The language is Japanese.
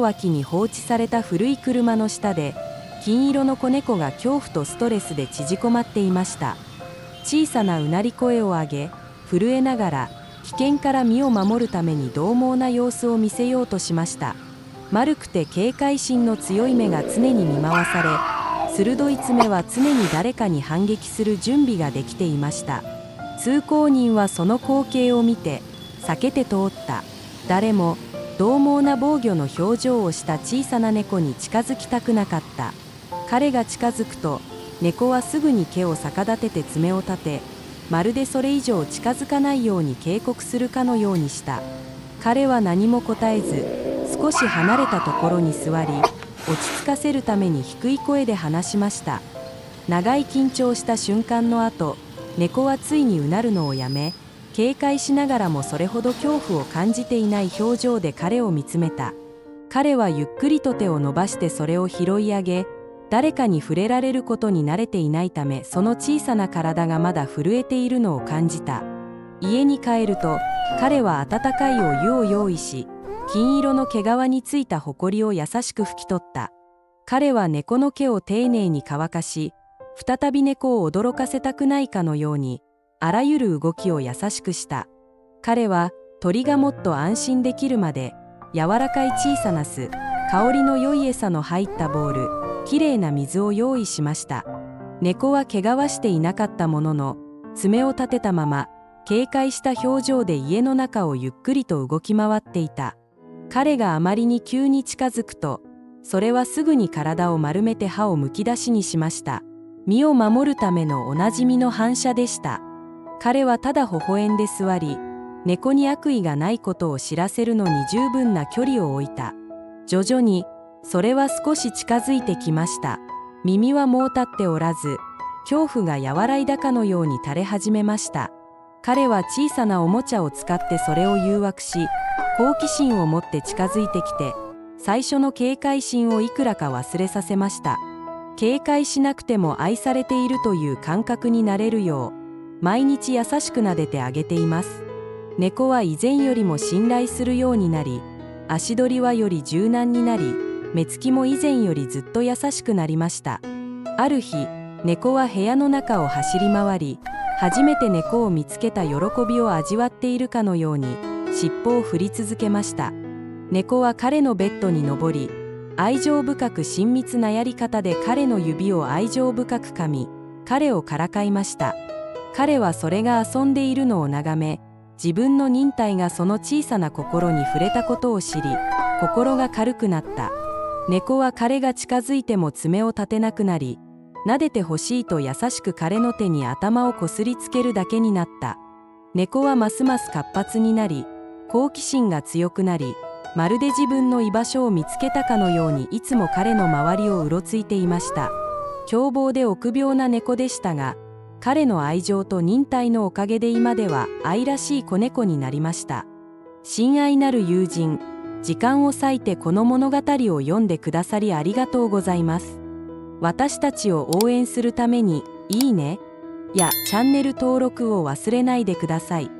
脇に放置された古い車の下で、金色の子猫が恐怖とストレスで縮こまっていました。小さなうなり声を上げ、震えながら危険から身を守るために獰猛な様子を見せようとしました。丸くて警戒心の強い目が常に見回され、鋭い爪は常に誰かに反撃する準備ができていました。通行人はその光景を見て避けて通った。誰も獰猛な防御の表情をした小さな猫に近づきたくなかった。彼が近づくと、猫はすぐに毛を逆立てて爪を立て、まるでそれ以上近づかないように警告するかのようにした。彼は何も答えず、少し離れたところに座り、落ち着かせるために低い声で話しました。長い緊張した瞬間の後、猫はついにうなるのをやめ、警戒しながらもそれほど恐怖を感じていない表情で彼を見つめた。彼はゆっくりと手を伸ばしてそれを拾い上げ、誰かに触れられることに慣れていないため、その小さな体がまだ震えているのを感じた。家に帰ると、彼は温かいお湯を用意し、金色の毛皮についたほこりを優しく拭き取った。彼は猫の毛を丁寧に乾かし、再び猫を驚かせたくないかのように、あらゆる動きを優しくした。彼は鳥がもっと安心できるまで、柔らかい小さな巣、香りの良い餌の入ったボウル、きれいな水を用意しました。猫は毛皮していなかったものの、爪を立てたまま、警戒した表情で家の中をゆっくりと動き回っていた。彼があまりに急に近づくと、それはすぐに体を丸めて歯をむき出しにしました。身を守るためのおなじみの反射でした。彼はただ微笑んで座り、猫に悪意がないことを知らせるのに十分な距離を置いた。徐々に、それは少し近づいてきました。耳はもう立っておらず、恐怖が和らいだかのように垂れ始めました。彼は小さなおもちゃを使ってそれを誘惑し、好奇心を持って近づいてきて、最初の警戒心をいくらか忘れさせました。警戒しなくても愛されているという感覚になれるよう、毎日優しく撫でてあげています。猫は以前よりも信頼するようになり、足取りはより柔軟になり、目つきも以前よりずっと優しくなりました。ある日、猫は部屋の中を走り回り、初めて猫を見つけた喜びを味わっているかのように、尻尾を振り続けました。猫は彼のベッドに登り、愛情深く親密なやり方で彼の指を愛情深く噛み、彼をからかいました。彼はそれが遊んでいるのを眺め、自分の忍耐がその小さな心に触れたことを知り、心が軽くなった。猫は彼が近づいても爪を立てなくなり、撫でてほしいと優しく彼の手に頭をこすりつけるだけになった。猫はますます活発になり、好奇心が強くなり、まるで自分の居場所を見つけたかのようにいつも彼の周りをうろついていました。凶暴で臆病な猫でしたが、彼の愛情と忍耐のおかげで今では愛らしい子猫になりました。親愛なる友人、時間を割いてこの物語を読んでくださりありがとうございます。私たちを応援するために、いいねやチャンネル登録を忘れないでください。